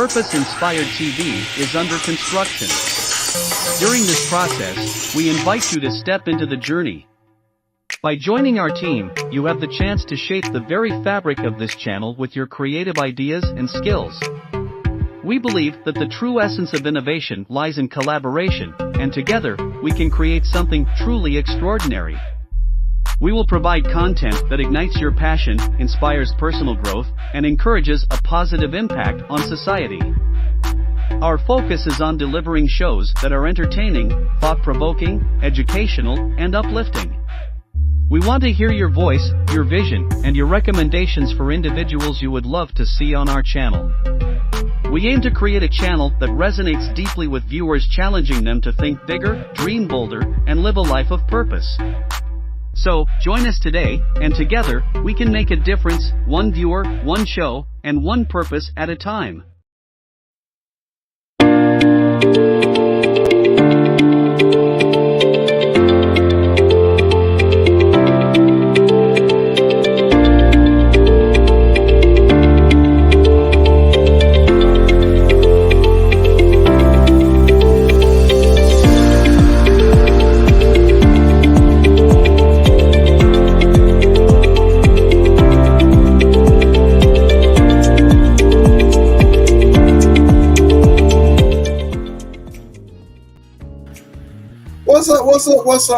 purpose-inspired TV is under construction. During this process, we invite you to step into the journey. By joining our team, you have the chance to shape the very fabric of this channel with your creative ideas and skills. We believe that the true essence of innovation lies in collaboration, and together, we can create something truly extraordinary. We will provide content that ignites your passion, inspires personal growth, and encourages a positive impact on society. Our focus is on delivering shows that are entertaining, thought-provoking, educational, and uplifting. We want to hear your voice, your vision, and your recommendations for individuals you would love to see on our channel. We aim to create a channel that resonates deeply with viewers, challenging them to think bigger, dream bolder, and live a life of purpose. So, join us today, and together, we can make a difference, one viewer, one show, and one purpose at a time.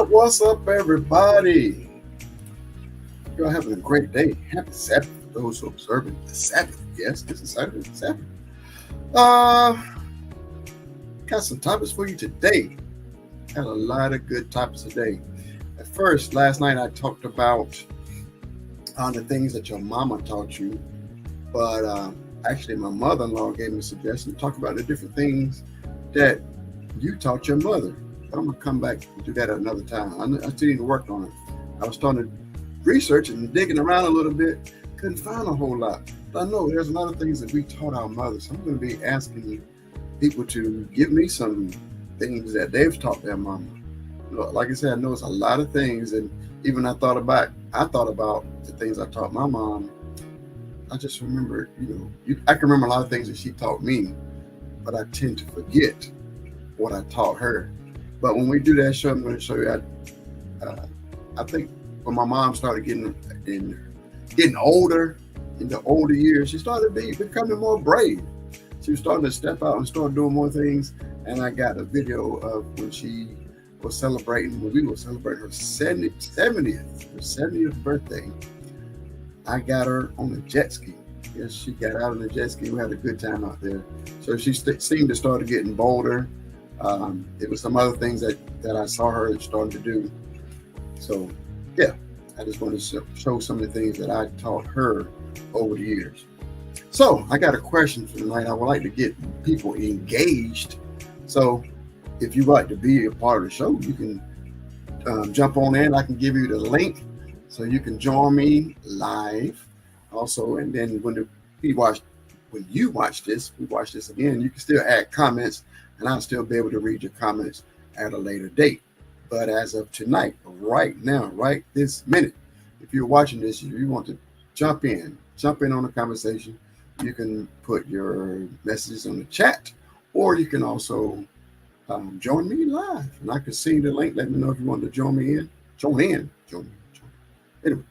What's up, everybody? You're having a great day. Happy Sabbath for those who are observing the Sabbath. Yes, this is Saturday, Sabbath. Got some topics for you today. Got a lot of good topics today. At first, last night I talked about the things that your mama taught you, but actually my mother-in-law gave me a suggestion to talk about the different things that you taught your mother. I'm going to come back and do that at another time. I still need to work on it. I was starting to research and digging around a little bit. Couldn't find a whole lot. But I know there's a lot of things that we taught our mothers. I'm going to be asking people to give me some things that they've taught their mama. Like I said, I know it's a lot of things. And even I thought about the things I taught my mom. I just remember, I can remember a lot of things that she taught me, but I tend to forget what I taught her. But when we do that show, I'm going to show you. I think when my mom started getting older, in the older years, she started becoming more brave. She was starting to step out and start doing more things. And I got a video of when we were celebrating her 70th birthday. I got her on a jet ski. Yes, she got out on a jet ski. We had a good time out there. So she seemed to start getting bolder. It was some other things that I saw her starting to do. So, yeah, I just want to show some of the things that I taught her over the years. So, I got a question for tonight. I would like to get people engaged. So, if you'd like to be a part of the show, you can jump on in. I can give you the link so you can join me live. Also, and then when you watch this again, you can still add comments. And I'll still be able to read your comments at a later date. But as of tonight, right now, right this minute, if you're watching this, if you want to jump in on the conversation, you can put your messages on the chat, or you can also join me live. And I can see the link. Let me know if you want to join me. Anyway,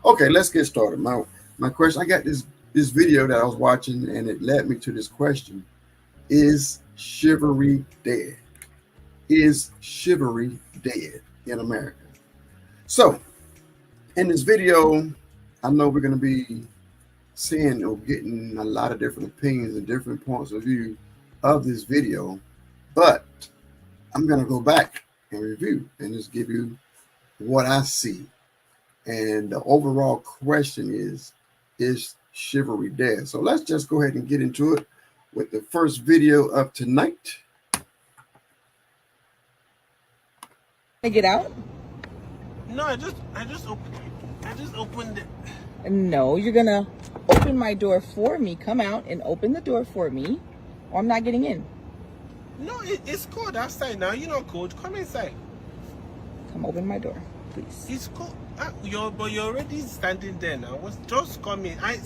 okay, let's get started. My question, I got this video that I was watching, and it led me to this question. Is Chelvery dead? Is Chelvery dead in America? So, in this video, I know we're going to be seeing or getting a lot of different opinions and different points of view of this video, but I'm going to go back and review and just give you what I see. And the overall question is Chelvery dead? So let's just go ahead and get into it with the first video of tonight. Get out? No, I just opened it. No, you're gonna open my door for me. Come out and open the door for me, or I'm not getting in. No, it's cold outside now. You're not cold. Come inside. Come open my door, please. It's cold. But you're already standing there now. Just come in. I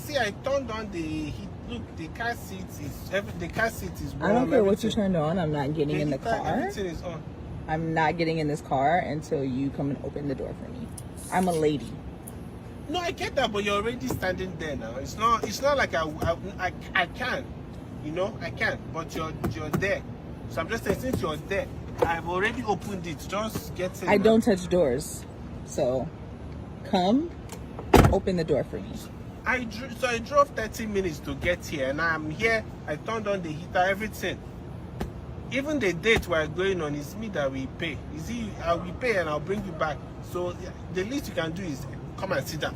turned on the heat Look, the car seat is I warm. don't care what you everything. turned on. I'm not getting The in the heater, car. everything is on. I'm not getting in this car until you come and open the door for me. I'm a lady. No, I get that, but you're already standing there now. It's not like I can, I can, but you're there. So I'm just saying, since you're there, I've already opened it. Just get in. I now. don't touch doors. So come open the door for me. I drove 30 minutes to get here, and I'm here. I turned on the heater, everything. Even the date we're going on is me that we pay. Is it? I will pay and I'll bring you back. So the least you can do is come and sit down.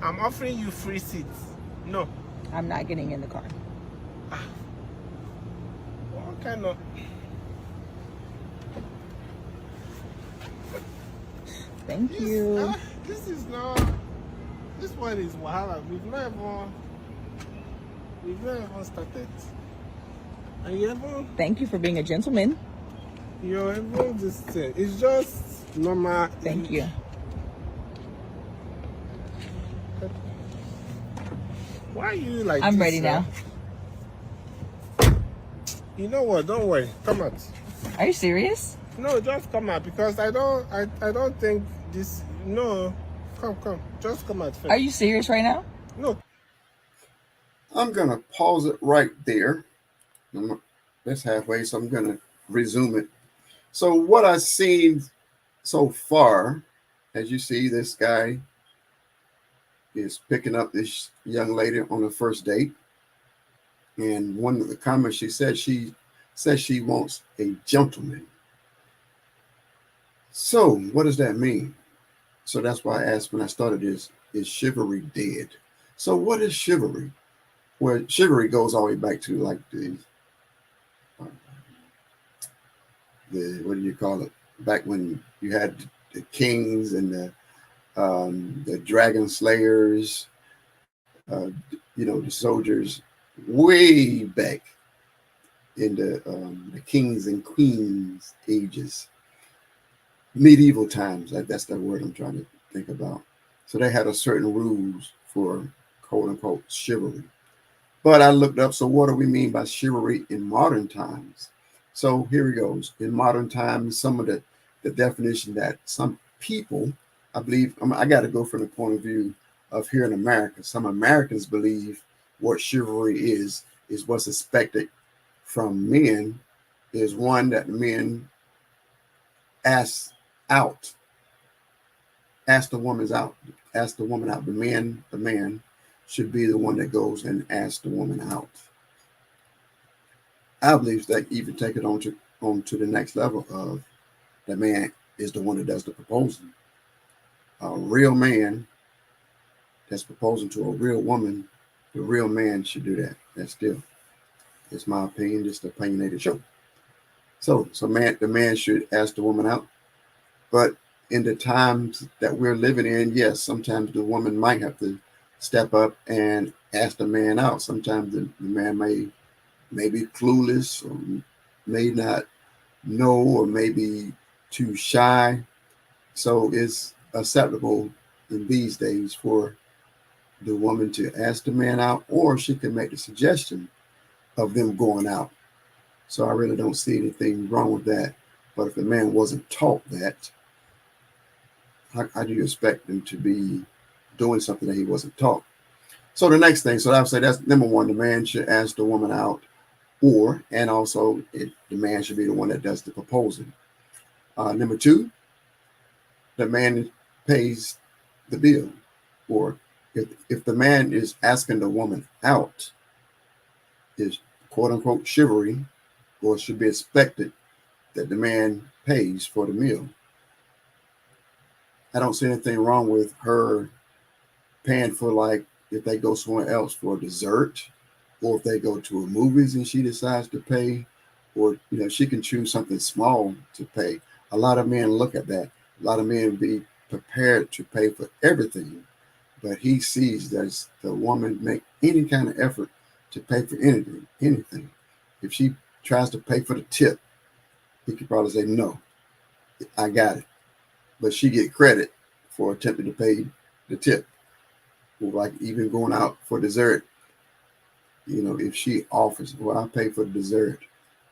I'm offering you free seats. No. I'm not getting in the car. What kind of? Thank you. This is not. This one is wahala. We've not even started. And Thank you for being a gentleman. you're even this thing. It's just normal. Thank you. Why are you like I'm this, ready now. You know what? Don't worry. Come out. Are you serious? No, just come out because I don't think this. No, come. Just come out first. Are you serious right now? No. I'm going to pause it right there. That's halfway, so I'm going to resume it. So what I've seen so far, as you see, this guy is picking up this young lady on the first date. And one of the comments she says she wants a gentleman. So what does that mean? So that's why I asked when I started this, is chivalry dead? So what is chivalry? Well, chivalry goes all the way back to like the what do you call it? Back when you had the kings and the dragon slayers, the soldiers way back in the kings and queens ages, medieval times. That's the word I'm trying to think about. So they had a certain rules for quote unquote chivalry. But I looked up, so what do we mean by chivalry in modern times? So here it goes. In modern times, some of the definition that some people, I believe, I got to go from the point of view of here in America. Some Americans believe what chivalry is what's expected from men is one that men ask the woman out. The man should be the one that goes and asks the woman out. I believe that even take it on to the next level of the man is the one that does the proposing. A real man that's proposing to a real woman, the real man should do that. That's still, it's my opinion, just an opinionated show. So the man should ask the woman out. But in the times that we're living in, yes, sometimes the woman might have to step up and ask the man out. Sometimes the man may be clueless or may not know or may be too shy. So it's acceptable in these days for the woman to ask the man out, or she can make the suggestion of them going out. So I really don't see anything wrong with that. But if the man wasn't taught that, how do you expect him to be doing something that he wasn't taught? So the next thing, so I would say that's number one, the man should ask the woman out, and also the man should be the one that does the proposing. Number two, the man pays the bill. Or if the man is asking the woman out, is quote unquote chivalry, or should be expected that the man pays for the meal. I don't see anything wrong with her paying for, like, if they go somewhere else for dessert, or if they go to a movies and she decides to pay, or she can choose something small to pay. A lot of men look at that. A lot of men be prepared to pay for everything, but he sees that the woman make any kind of effort to pay for anything. If she tries to pay for the tip, he could probably say, no, I got it. But she get credit for attempting to pay the tip. Or like even going out for dessert, You know, if she offers, well, I'll pay for the dessert,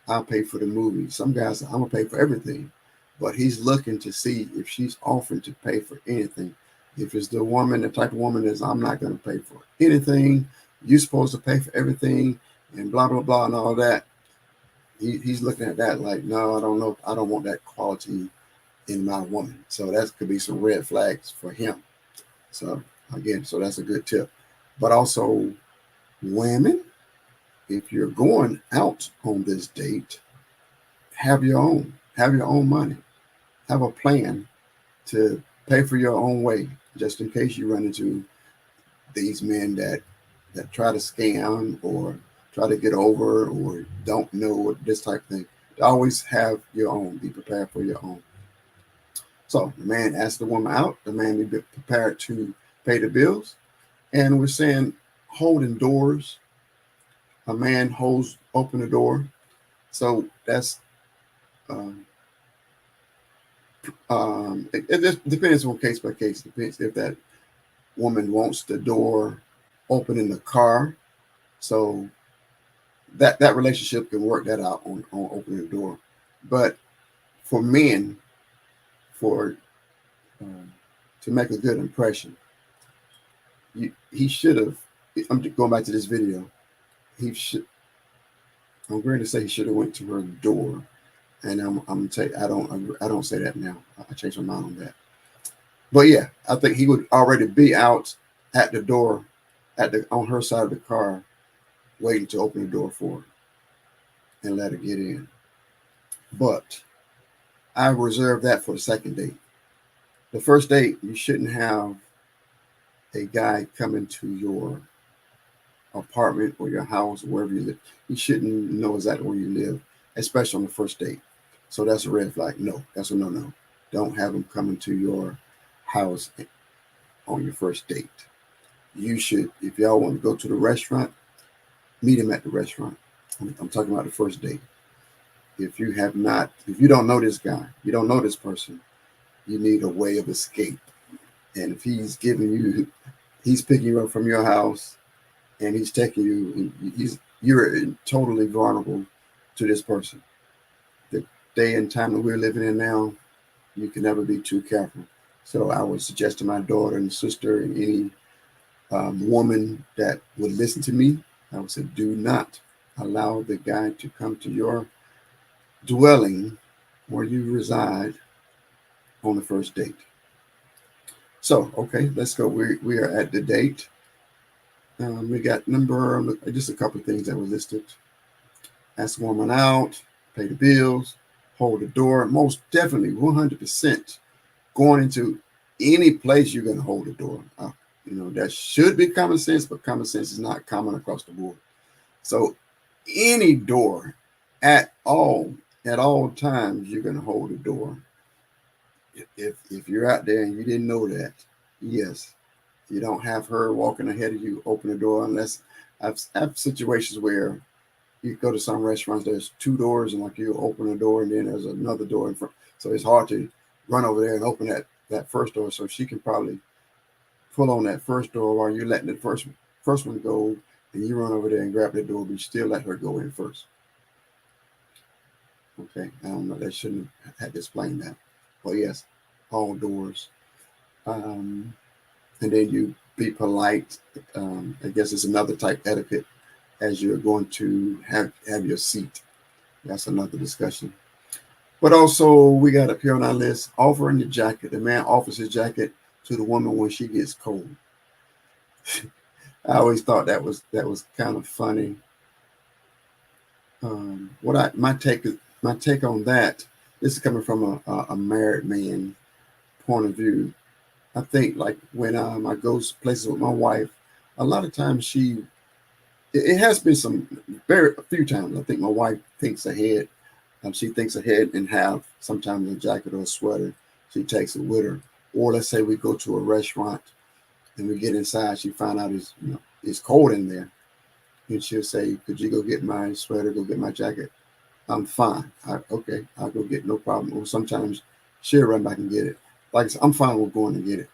I'll pay for the movie. Some guys, I'm gonna pay for everything, but he's looking to see if she's offering to pay for anything. If it's the woman, the type of woman is, I'm not gonna pay for anything. You're supposed to pay for everything, and blah blah blah and all that. He's looking at that like, no, I don't know, I don't want that quality in my woman. So that could be some red flags for him. So again, so that's a good tip. But also, women, if you're going out on this date, have your own money, have a plan to pay for your own way, just in case you run into these men that try to scam or try to get over or don't know this type of thing. Always have your own. Be prepared for your own. So the man asked the woman out. The man be prepared to pay the bills. And we're saying holding doors. A man holds open the door. So that's um, it just depends on case by case. Depends if that woman wants the door open in the car. So that relationship can work that out on opening the door. But for men, for um, to make a good impression, he should have. I'm going back to this video. He should. I'm going to say he should have went to her door, and I'm gonna tell you, I don't say that now. I changed my mind on that. But yeah, I think he would already be out at the door, on her side of the car, waiting to open the door for her and let her get in. But I reserve that for the second date. The first date, you shouldn't have a guy come into your apartment or your house, or wherever you live. He shouldn't know exactly where you live, especially on the first date. So that's a red flag. No, that's a no. Don't have him come into your house on your first date. You should, if y'all want to go to the restaurant, meet him at the restaurant. I'm talking about the first date. If you don't know this guy, you don't know this person, you need a way of escape. And if he's picking you up from your house and he's taking you, you're totally vulnerable to this person. The day and time that we're living in now, you can never be too careful. So I would suggest to my daughter and sister and any woman that would listen to me, I would say, do not allow the guy to come to your dwelling where you reside on the first date. So, okay, let's go. We are at the date. We got just a couple of things that were listed. Ask the woman out, pay the bills, hold the door. Most definitely, 100%, going into any place you're going to hold the door. That should be common sense, but common sense is not common across the board. So any door at all times, you're going to hold the door. If you're out there and you didn't know that, yes, you don't have her walking ahead of you, open the door, unless I've situations where you go to some restaurants, there's two doors, and like you open a door and then there's another door in front. So it's hard to run over there and open that first door. So she can probably pull on that first door while you're letting the first one go, and you run over there and grab the door, but you still let her go in first. Okay, I don't know, that shouldn't have had to explain that. But yes, all doors. And then you be polite. I guess it's another type etiquette as you're going to have your seat. That's another discussion. But also, we got up here on our list, offering the jacket. The man offers his jacket to the woman when she gets cold. I always thought that was kind of funny. My take on that, this is coming from a married man point of view. I think, like, when I go places with my wife, a lot of times it has been a few times, I think my wife thinks ahead. She thinks ahead and have sometimes a jacket or a sweater. She takes it with her. Or let's say we go to a restaurant and we get inside, she find out it's cold in there. And she'll say, could you go get my sweater, go get my jacket? I'm fine. Okay, I'll go get, no problem. Or sometimes she'll run back and get it. Like I said, I'm fine with going to get it.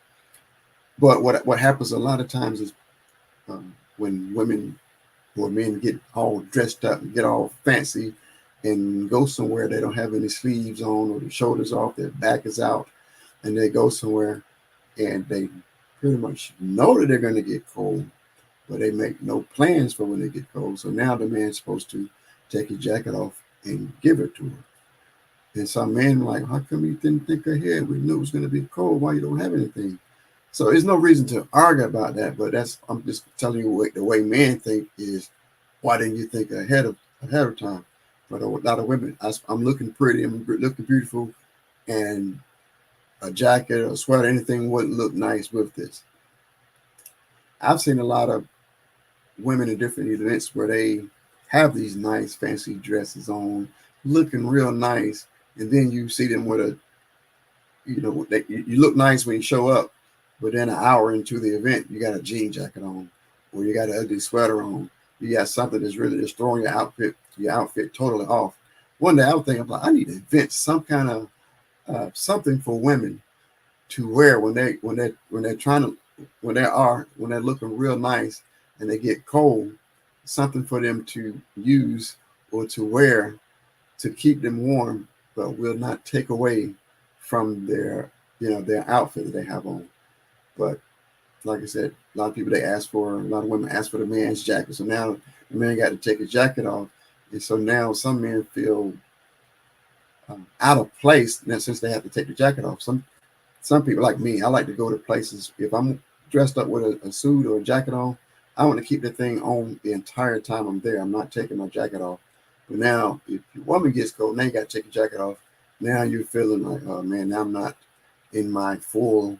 But what happens a lot of times is when women where men get all dressed up and get all fancy and go somewhere they don't have any sleeves on or the shoulders off, their back is out, and they go somewhere and they pretty much know that they're going to get cold, but they make no plans for when they get cold. So now the man's supposed to take his jacket off and give it to her. And some men like, how come you didn't think ahead? We knew it was going to be cold. Why you don't have anything? So there's no reason to argue about that. But I'm just telling you what the way men think is, why didn't you think ahead of time? But a lot of women, I'm looking pretty, I'm looking beautiful, and a jacket or a sweater, anything wouldn't look nice with this. I've seen a lot of women in different events where they have these nice fancy dresses on, looking real nice, and then you see them with a, you look nice when you show up, but then an hour into the event, you got a jean jacket on, or you got an ugly sweater on. You got something that's really just throwing your outfit totally off. One day I was thinking, I need to invent some kind of something for women to wear when they're looking real nice and they get cold, something for them to use or to wear to keep them warm, but will not take away from their outfit that they have on. But like I said, a lot of women ask for the man's jacket. So now the man got to take his jacket off. And so now some men feel out of place since they have to take the jacket off. Some people like me, I like to go to places. If I'm dressed up with a suit or a jacket on, I want to keep the thing on the entire time I'm there. I'm not taking my jacket off. But now, if your woman gets cold, now you got to take your jacket off. Now you're feeling like, oh man, now I'm not in my full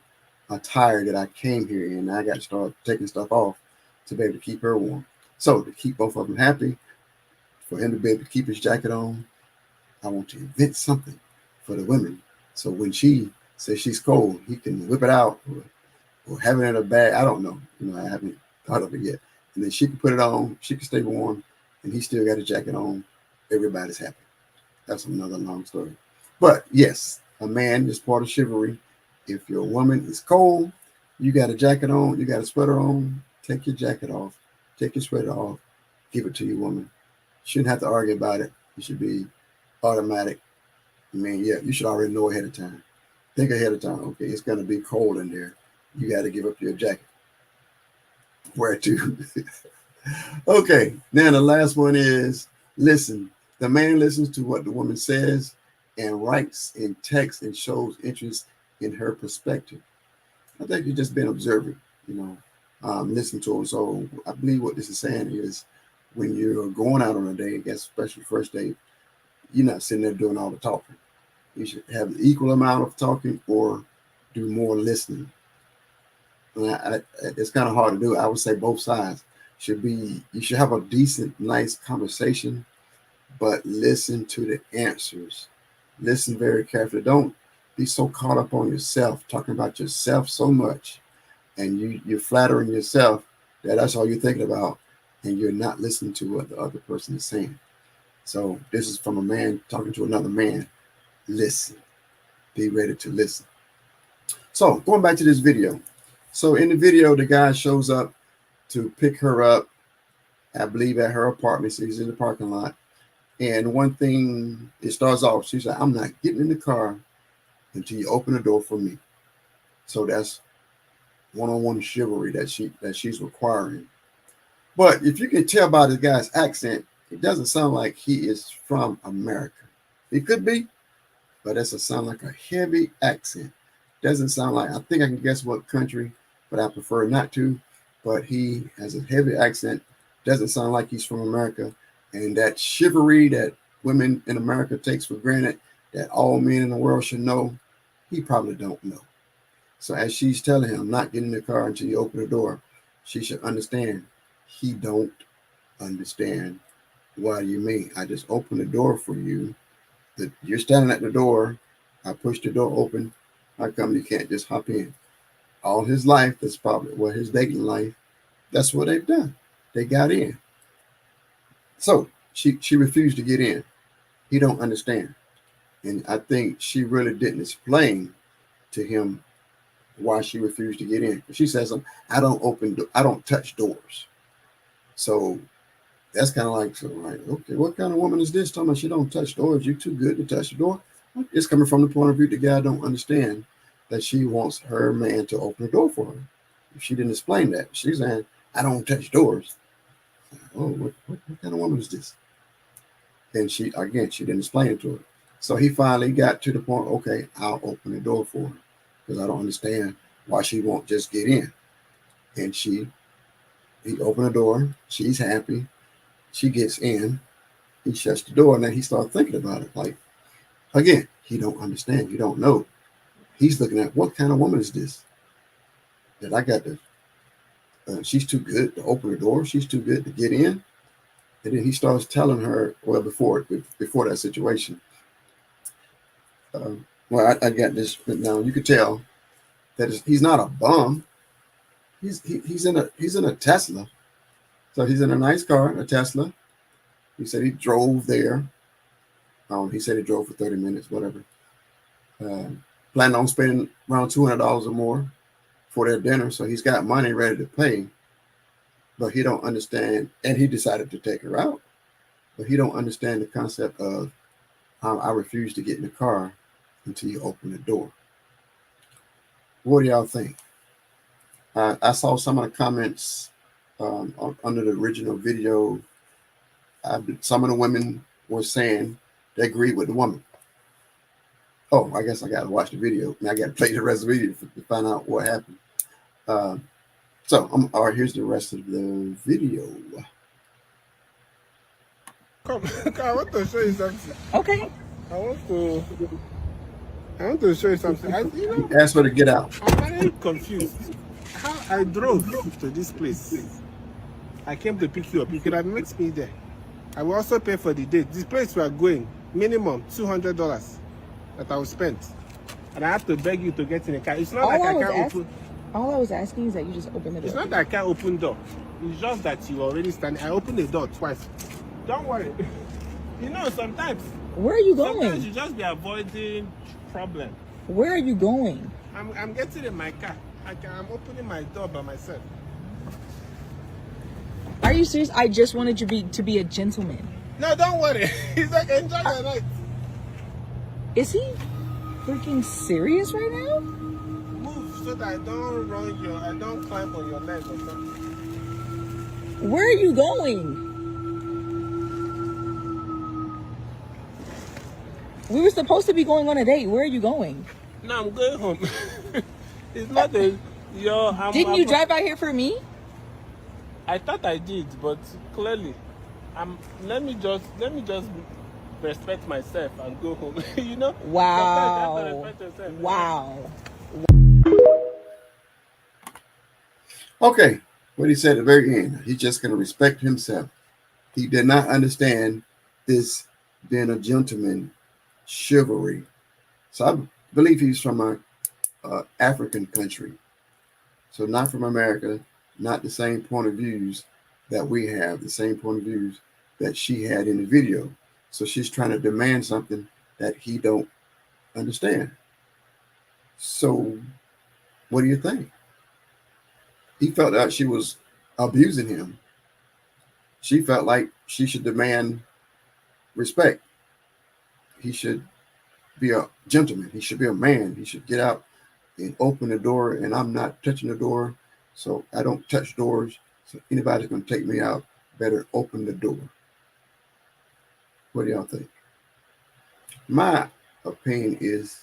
attire that I came here in. I got to start taking stuff off to be able to keep her warm. So to keep both of them happy, for him to be able to keep his jacket on, I want to invent something for the women. So when she says she's cold, he can whip it out or have it in a bag. I don't know. I haven't thought of it yet. And then she can put it on. She can stay warm, and he still got a jacket on. Everybody's happy. That's another long story. But yes, a man is part of chivalry. If your woman is cold, you got a jacket on, you got a sweater on, take your jacket off, take your sweater off, give it to your woman. You shouldn't have to argue about it. It should be automatic. I mean, yeah, you should already know ahead of time. Think ahead of time. Okay, it's going to be cold in there. You got to give up your jacket. Where to? Okay, now the last one is listen. The man listens to what the woman says and writes in text and shows interest in her perspective. I think you've just been observing, listen to them. So I believe what this is saying is when you're going out on a date, I guess especially first date, you're not sitting there doing all the talking. You should have an equal amount of talking or do more listening. And it's kind of hard to do. I would say both sides you should have a decent, nice conversation, but listen to the answers. Listen very carefully. Don't be so caught up on yourself, talking about yourself so much, and you're flattering yourself that's all you're thinking about, and you're not listening to what the other person is saying. So this is from a man talking to another man. Listen. Be ready to listen. So going back to this video. So in the video, the guy shows up to pick her up, I believe at her apartment. So he's in the parking lot. And one thing, it starts off, she said, I'm not getting in the car until you open the door for me. So that's one-on-one chivalry that she's requiring. But if you can tell by the guy's accent, it doesn't sound like he is from America. It could be, but it doesn't sound like a heavy accent. Doesn't sound like, I think I can guess what country, but I prefer not to. But he has a heavy accent. Doesn't sound like he's from America. And that chivalry that women in America takes for granted, that all men in the world should know, he probably don't know. So as she's telling him, not get in the car until you open the door, she should understand he don't understand what you mean. I just opened the door for you. That you're standing at the door. I pushed the door open. How come you can't just hop in? All his life, that's probably his dating life, that's what they've done. They got in. So she refused to get in. He don't understand. And I think she really didn't explain to him why she refused to get in. She says, I don't touch doors. So That's kind of like, so like, okay, what kind of woman is this? Talking about she don't touch doors. You too good to touch the door. It's coming from the point of view the guy don't understand that she wants her man to open the door for her. If she didn't explain that, she's saying, I don't touch doors. Oh, what kind of woman is this? And she didn't explain it to her. So he finally got to the point, okay, I'll open the door for her because I don't understand why she won't just get in. And he opened the door. She's happy. She gets in. He shuts the door, and then he starts thinking about it. Like, again, he don't understand. He don't know. He's looking at, what kind of woman is this? That I got to, she's too good to open the door. She's too good to get in. And then he starts telling her, well, before that situation, I got this now. You could tell that he's not a bum. He's in a Tesla. So he's in a nice car, a Tesla. He said he drove there. He said he drove for 30 minutes, whatever. Planning on spending around $200 or more for their dinner. So he's got money ready to pay, but he don't understand. And he decided to take her out, but he don't understand the concept of I refuse to get in the car until you open the door. What do y'all think? I saw some of the comments under the original video. Some of the women were saying they agreed with the woman. Oh, I guess I got to watch the video. And I got to play the rest of the video to find out what happened. All right, here's the rest of the video. Come, I want to show you something. Okay. I want to show you something. Ask her to get out. I'm very confused. How I drove to this place. I came to pick you up. You could have met me there. I will also pay for the date. This place we are going, minimum $200 that I will spend. And I have to beg you to get in the car. It's not like I can't open. All I was asking is that you just open the door. It's not that I can't open door. It's just that you already standing. I opened the door twice. Don't worry. You know, sometimes. Where are you going? Sometimes you just be avoiding problem. Where are you going? I'm getting in my car. I'm opening my door by myself. Are you serious? I just wanted you to be a gentleman. No, don't worry. He's like, enjoy your night. Is he freaking serious right now? Move so that I don't climb on your leg or something. Where are you going? We were supposed to be going on a date. Where are you going? No, I'm going home. It's not Didn't you drive out here for me? I thought I did, but clearly, let me just respect myself and go home. You know? Wow. Wow. Okay, what he said at the very end, he's just going to respect himself. He did not understand this being a gentleman chivalry. So I believe he's from a African country. So not from America, not the same point of views that we have, the same point of views that she had in the video. So she's trying to demand something that he don't understand. So what do you think? He felt that she was abusing him. She felt like she should demand respect. He should be a gentleman. He should be a man. He should get out and open the door, and I'm not touching the door. So I don't touch doors. So anybody's going to take me out, better open the door. What do y'all think? My opinion is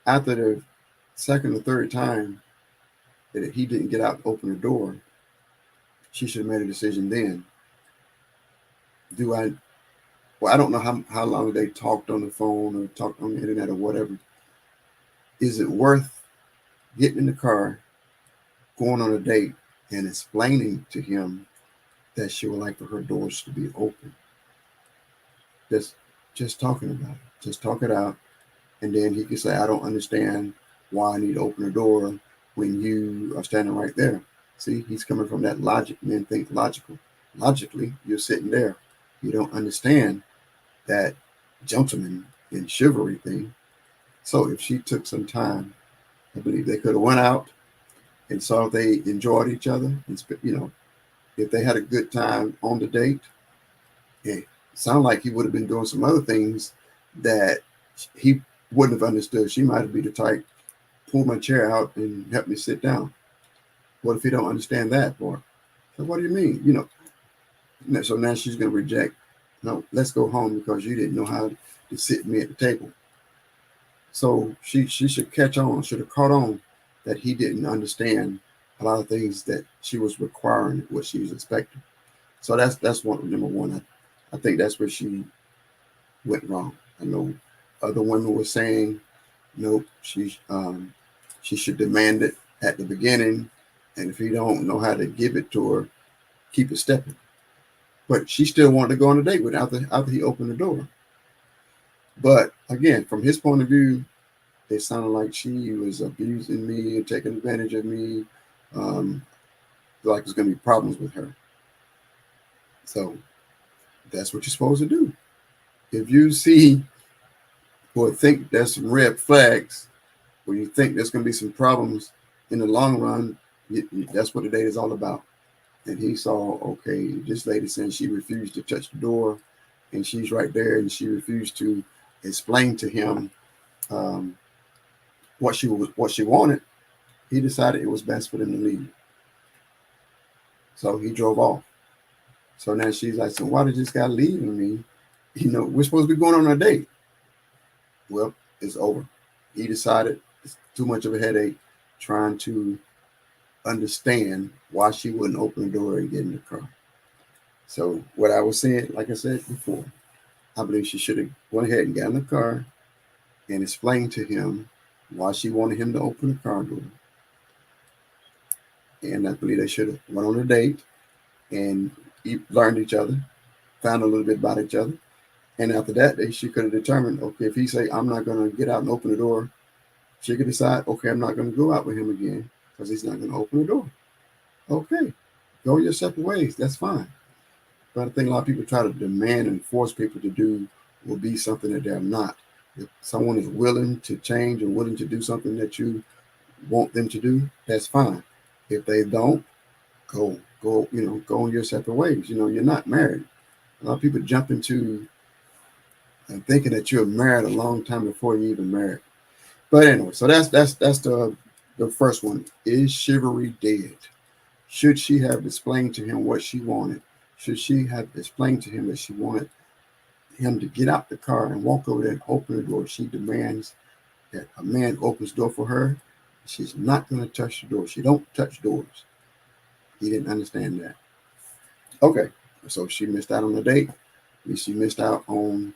after the second or third time that he didn't get out and open the door, she should have made a decision then. I don't know how long they talked on the phone or talked on the internet or whatever. Is it worth getting in the car, going on a date, and explaining to him that she would like for her doors to be open? Just talking about it. Just talk it out. And then he could say, I don't understand why I need to open the door when you are standing right there. See, he's coming from that logic. Men think logical. Logically, you're sitting there. You don't understand that gentleman and chivalry thing. So if she took some time, I believe they could have went out and saw if they enjoyed each other and if they had a good time on the date, it sounded like he would have been doing some other things that he wouldn't have understood. She might have been the type, pull my chair out and help me sit down. What if he don't understand that part? So what do you mean? So now she's going to reject. No, let's go home because you didn't know how to sit me at the table. So she should catch on, should have caught on that he didn't understand a lot of things that she was requiring, what she was expecting. So that's one number one. I think that's where she went wrong. I know other women were saying, nope, she should demand it at the beginning, and if he don't know how to give it to her, keep it stepping. But she still wanted to go on a date with after he opened the door. But again, from his point of view, it sounded like she was abusing me and taking advantage of me. Like there's going to be problems with her. So that's what you're supposed to do. If you see or think there's some red flags, or you think there's going to be some problems in the long run, that's what the date is all about. And he saw, okay, this lady saying she refused to touch the door, and she's right there, and she refused to explain to him what she wanted. He decided it was best for them to leave. So he drove off. So now she's like, so why did this guy leave me? We're supposed to be going on a date. Well, it's over. He decided it's too much of a headache trying to understand why she wouldn't open the door and get in the car. So what I was saying, like I said before, I believe she should have went ahead and got in the car and explained to him why she wanted him to open the car door. And I believe they should have went on a date and learned each other, found a little bit about each other. And after that, she could have determined, okay, if he say, I'm not going to get out and open the door, she could decide, okay, I'm not going to go out with him again because he's not going to open the door. Okay, go your separate ways. That's fine. But I think a lot of people try to demand and force people to do will be something that they're not. If someone is willing to change and willing to do something that you want them to do, that's fine. If they don't, go on your separate ways. You're not married. A lot of people jump into thinking that you're married a long time before you even married. But anyway, so that's the first one. Is Chivalry dead? Should she have explained to him what she wanted? Should she have explained to him that she wanted him to get out the car and walk over there and open the door? She demands that a man opens the door for her. She's not going to touch the door. She don't touch doors. He didn't understand that. Okay, so she missed out on the date. She missed out on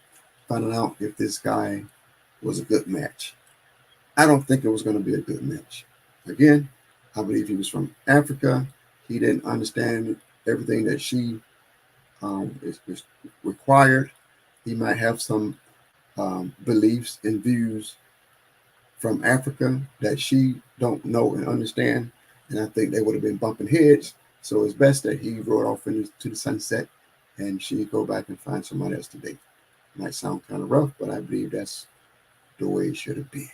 finding out if this guy was a good match. I don't think it was going to be a good match. Again, I believe he was from Africa. He didn't understand everything that she is required. He might have some beliefs and views from Africa that she don't know and understand. And I think they would have been bumping heads. So it's best that he rode off into the sunset and she go back and find somebody else to date. Might sound kind of rough, but I believe that's the way it should have been.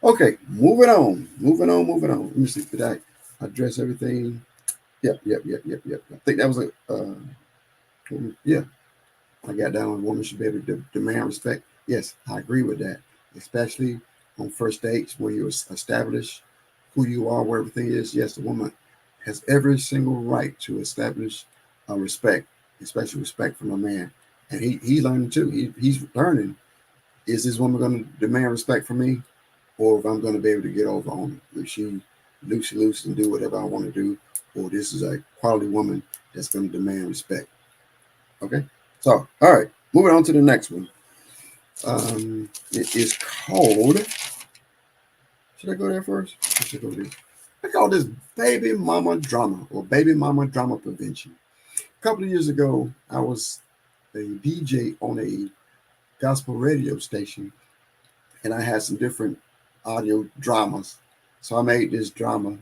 Okay, moving on. Let me see, did I address everything? Yep. I think that was yeah. I got down on women should be able to demand respect. Yes, I agree with that, especially on first dates where you establish who you are, where everything is. Yes, the woman has every single right to establish respect, especially respect from a man. And he learned too. He's learning. Is this woman going to demand respect from me, or if I'm going to be able to get over on her? If she loose and do whatever I want to do, or this is a quality woman that's going to demand respect. Okay. So, all right, moving on to the next one. It is called. Should I go there first? I should go there. I call this baby mama drama or baby mama drama prevention. A couple of years ago, I was a DJ on a gospel radio station, and I had some different audio dramas. So I made this drama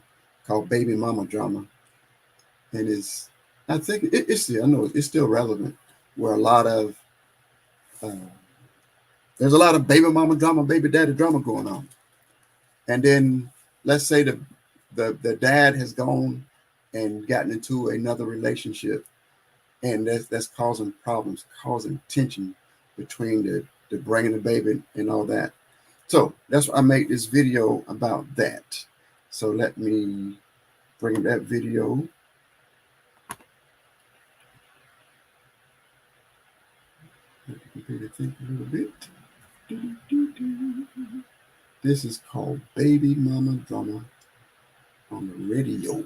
called Baby Mama Drama, and I think it's still relevant. Where there's a lot of baby mama drama, baby daddy drama going on, and then let's say the dad has gone and gotten into another relationship, and that's causing problems, causing tension between the bringing the baby and all that. So that's why I made this video about that. So let me bring that video. Let me compare the thing a little bit. This is called Baby Mama Drama on the radio.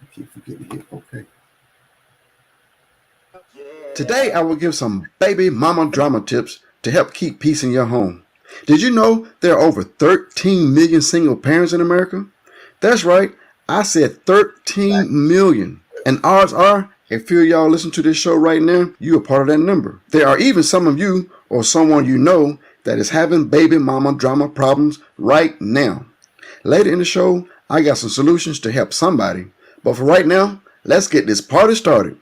I keep forgetting to hit okay. Today I will give some baby mama drama tips to help keep peace in your home. Did you know there are over 13 million single parents in America? That's right, I said 13 million. And odds are, if few of y'all listen to this show right now, you are part of that number. There are even some of you or someone you know that is having baby mama drama problems right now. Later in the show, I got some solutions to help somebody. But for right now, let's get this party started.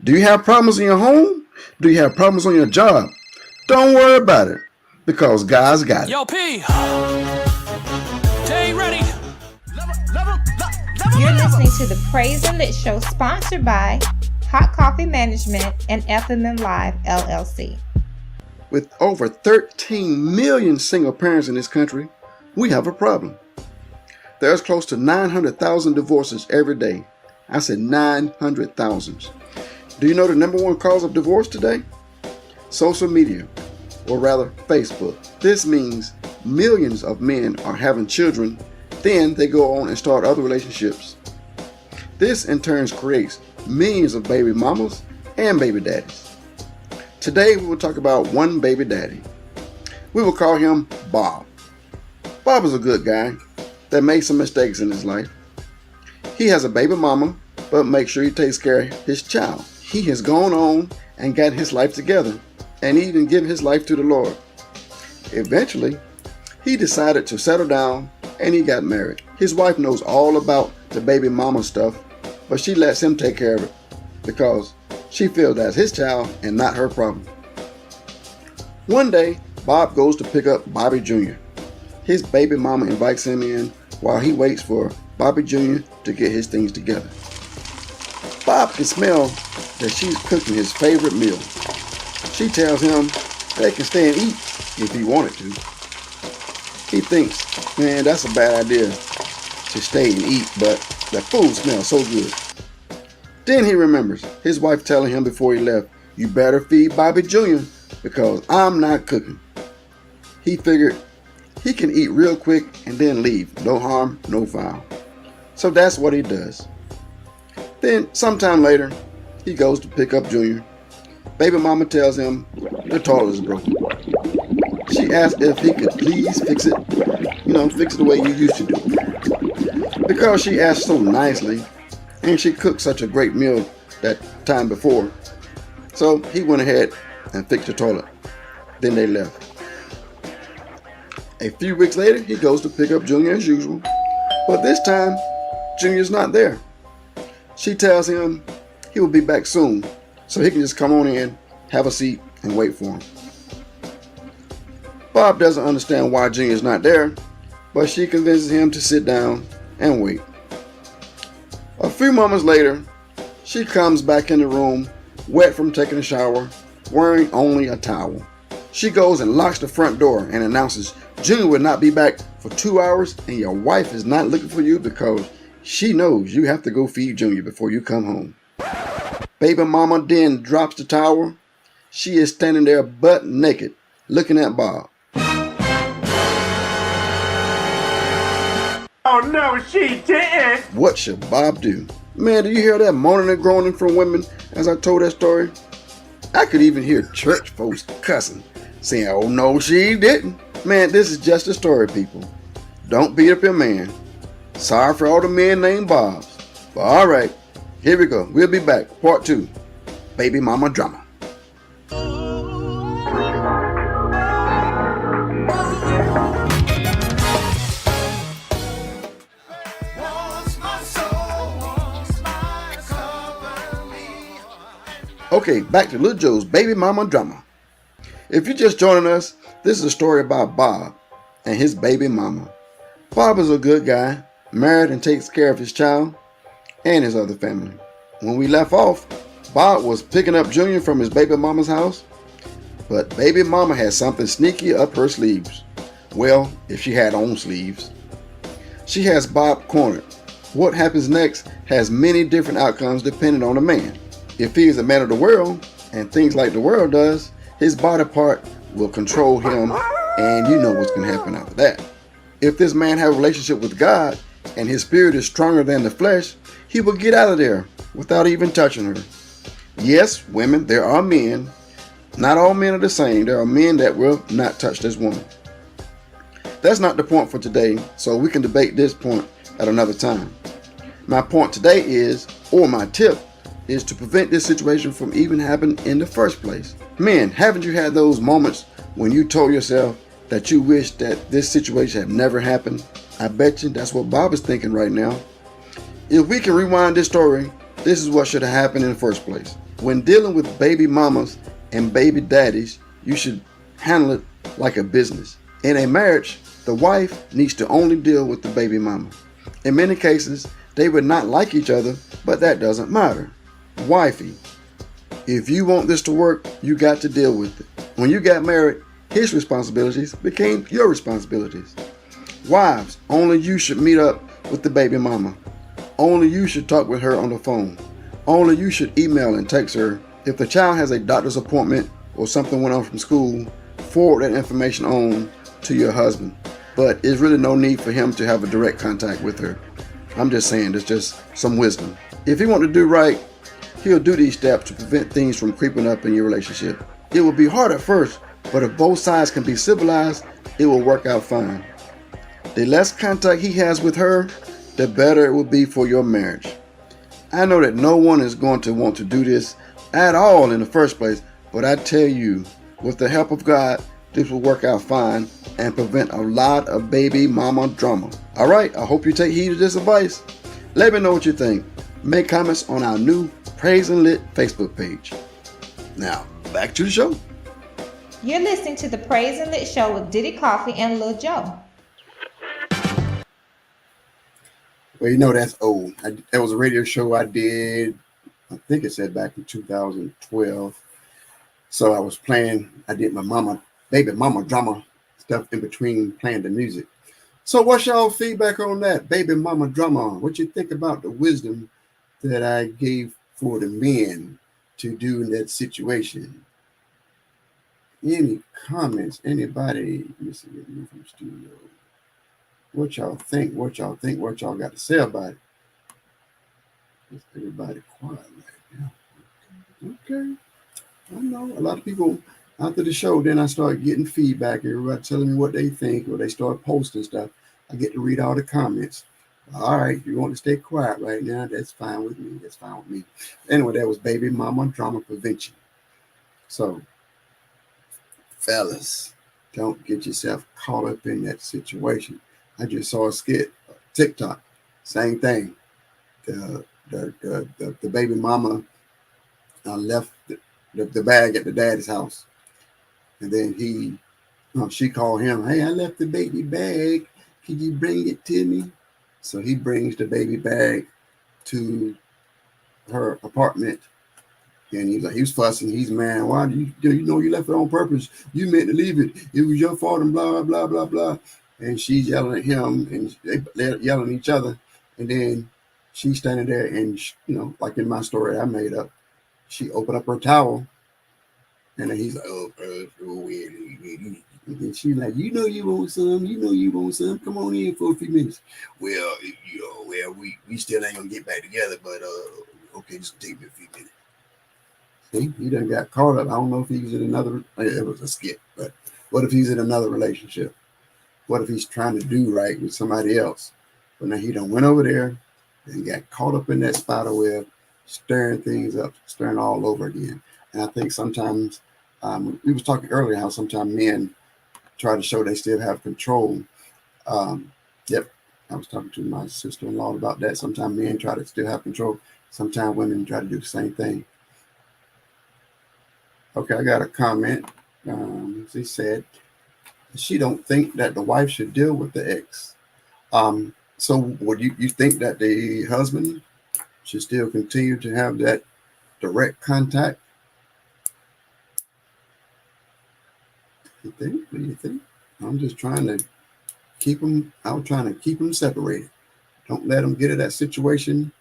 Do you have problems in your home? Do you have problems on your job? Don't worry about it, because God's got it. Yo, P. Jay, ready? You're listening to the Praise and Lit Show, sponsored by Hot Coffee Management and FMM Live LLC. With over 13 million single parents in this country, we have a problem. There's close to 900,000 divorces every day. I said 900,000. Do you know the number one cause of divorce today? Social media, or rather Facebook. This means millions of men are having children, then they go on and start other relationships. This in turn creates millions of baby mamas and baby daddies. Today we will talk about one baby daddy. We will call him Bob. Bob is a good guy that made some mistakes in his life. He has a baby mama, but make sure he takes care of his child. He has gone on and got his life together and even given his life to the Lord. Eventually, he decided to settle down and he got married. His wife knows all about the baby mama stuff, but she lets him take care of it because she feels that's his child and not her problem. One day, Bob goes to pick up Bobby Jr. His baby mama invites him in while he waits for Bobby Jr. to get his things together. Bob can smell that she's cooking his favorite meal. She tells him they can stay and eat if he wanted to. He thinks, man, that's a bad idea to stay and eat, but the food smells so good. Then he remembers his wife telling him before he left, you better feed Bobby Jr. because I'm not cooking. He figured he can eat real quick and then leave. No harm, no foul. So that's what he does. Then sometime later, he goes to pick up Junior. Baby mama tells him the toilet is broken. She asks if he could please fix it, fix it the way you used to do it. Because she asked so nicely, and she cooked such a great meal that time before. So he went ahead and fixed the toilet. Then they left. A few weeks later, he goes to pick up Junior as usual, but this time, Junior's not there. She tells him he will be back soon, so he can just come on in, have a seat, and wait for him. Bob doesn't understand why Junior's not there, but she convinces him to sit down and wait. A few moments later, she comes back in the room, wet from taking a shower, wearing only a towel. She goes and locks the front door and announces Junior will not be back for 2 hours and your wife is not looking for you because she knows you have to go feed Junior before you come home. Baby mama then drops the towel. She is standing there butt naked, looking at Bob. Oh no, she didn't! What should Bob do? Man, do you hear that moaning and groaning from women as I told that story? I could even hear church folks cussing, saying, oh no, she didn't. Man, this is just a story, people. Don't beat up your man. Sorry for all the men named Bobs. But alright, here we go. We'll be back. Part 2. Baby Mama Drama. Okay, back to Little Joe's Baby Mama Drama. If you're just joining us, this is a story about Bob. and his baby mama. Bob is a good guy, married and takes care of his child and his other family. When we left off, Bob was picking up Junior from his baby mama's house, but baby mama had something sneaky up her sleeves. Well, if she had on sleeves. She has Bob cornered. What happens next has many different outcomes depending on the man. If he is a man of the world and things like the world does, his body part will control him, and you know what's going to happen after that. If this man has a relationship with God and his spirit is stronger than the flesh, he will get out of there without even touching her. Yes, women, there are men. Not all men are the same. There are men that will not touch this woman. That's not the point for today, so we can debate this point at another time. My point today is, or my tip, is to prevent this situation from even happening in the first place. Men, haven't you had those moments when you told yourself that you wish that this situation had never happened? I bet you that's what Bob is thinking right now. If we can rewind this story, this is what should have happened in the first place. When dealing with baby mamas and baby daddies, you should handle it like a business. In a marriage, the wife needs to only deal with the baby mama. In many cases, they would not like each other, but that doesn't matter. Wifey, if you want this to work, you got to deal with it. When you got married, his responsibilities became your responsibilities. Wives, only you should meet up with the baby mama. Only you should talk with her on the phone. Only you should email and text her. If the child has a doctor's appointment or something went on from school, forward that information on to your husband. But there's really no need for him to have a direct contact with her. I'm just saying, there's just some wisdom. If he wants to do right, he'll do these steps to prevent things from creeping up in your relationship. It will be hard at first, but if both sides can be civilized, it will work out fine. The less contact he has with her, the better it will be for your marriage. I know that no one is going to want to do this at all in the first place, but I tell you, with the help of God, this will work out fine and prevent a lot of baby mama drama. All right, I hope you take heed of this advice. Let me know what you think. Make comments on our new Praise and Lit Facebook page. Now, back to the show. You're listening to the Praise and Lit Show with Diddy Coffee and Lil Joe. Well, you know that's old. That was a radio show I did, I think it said back in 2012. So I did my baby mama drama stuff in between playing the music. So what's y'all feedback on that? Baby mama drama. What you think about the wisdom that I gave for the men to do in that situation? Any comments? Anybody? Let me see. Get me from the studio. What y'all think? What y'all think? What y'all got to say about it? Is everybody quiet right now? Okay. I know a lot of people after the show, then I start getting feedback. Everybody telling me what they think, or they start posting stuff. I get to read all the comments. All right, if you want to stay quiet right now, that's fine with me. That's fine with me. Anyway, that was baby mama drama prevention. So, fellas, don't get yourself caught up in that situation. I just saw a skit, TikTok, same thing. The baby mama left the bag at the daddy's house. And then she called him, hey, I left the baby bag. Can you bring it to me? So he brings the baby bag to her apartment. And he was fussing. He's mad. Why do you know you left it on purpose? You meant to leave it. It was your fault and blah, blah, blah, blah. And she's yelling at him and they're yelling at each other. And then she's standing there and, like in my story I made up, she opened up her towel. And then he's like, oh, weird. And then she's like, you know you want some. Come on in for a few minutes. Well, we still ain't gonna get back together, but okay, just take me a few minutes. See, he done got caught up. I don't know if he was in another. It was a skit, but what if he's in another relationship? What if he's trying to do right with somebody else? But now he done went over there and got caught up in that spider web, stirring things up, stirring all over again. And I think sometimes we was talking earlier how sometimes men try to show they still have control. Yep, I was talking to my sister-in-law about that. Sometimes men try to still have control. Sometimes women try to do the same thing. Okay, I got a comment. She said, she don't think that the wife should deal with the ex. So would you think that the husband should still continue to have that direct contact? You think? What do you think? I'm just trying to keep them. I'm trying to keep them separated. Don't let him get to that situation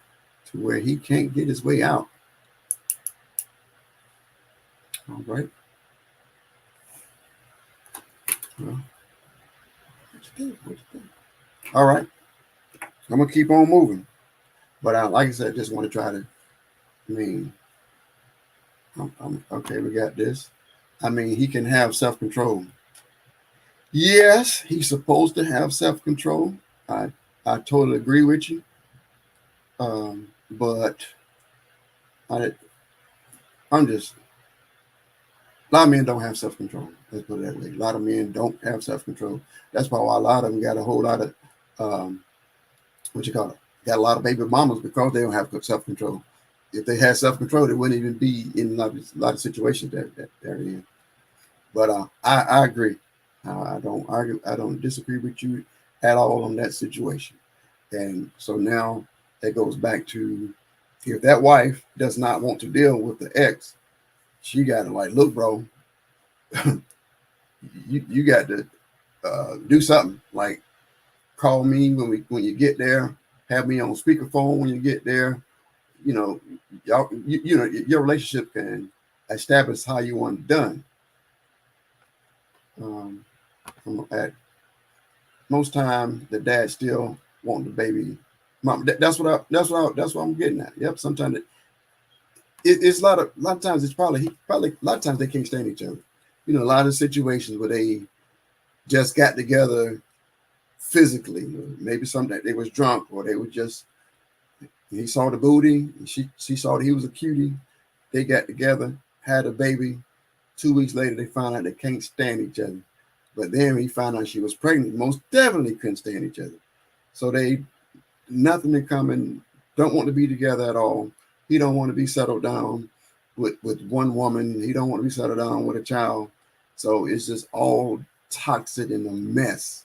to where he can't get his way out. All right. Well, what you think? What you think? All right. I'm gonna keep on moving, but like I said, I just want to try to. I mean, okay. We got this. I mean, he can have self control. Yes, he's supposed to have self control. I totally agree with you. But I I'm just a lot of men don't have self control. Let's put it that way. A lot of men don't have self control. That's why a lot of them got a whole lot of um, what you call it. Got a lot of baby mamas because they don't have self control. If they had self control, they wouldn't even be in a lot of situations that they're in. But I agree. I don't argue. I don't disagree with you at all on that situation. And so now that goes back to if that wife does not want to deal with the ex, she got to like, look, bro, you got to do something. Like call me when you get there. Have me on speakerphone when you get there. You know, y'all. You know your relationship can establish how you want it done. Um, at most time, the dad still want the baby. Mom, that's what I'm getting at. Yep. Sometimes it's a lot of times it's probably a lot of times they can't stand each other. You know, a lot of situations where they just got together physically. Maybe something they was drunk or they were just he saw the booty. And she saw that he was a cutie. They got together, had a baby. 2 weeks later, they found out they can't stand each other. But then he found out she was pregnant. Most definitely couldn't stand each other. So they nothing in common. Don't want to be together at all. He don't want to be settled down with one woman. He don't want to be settled down with a child. So it's just all toxic and a mess.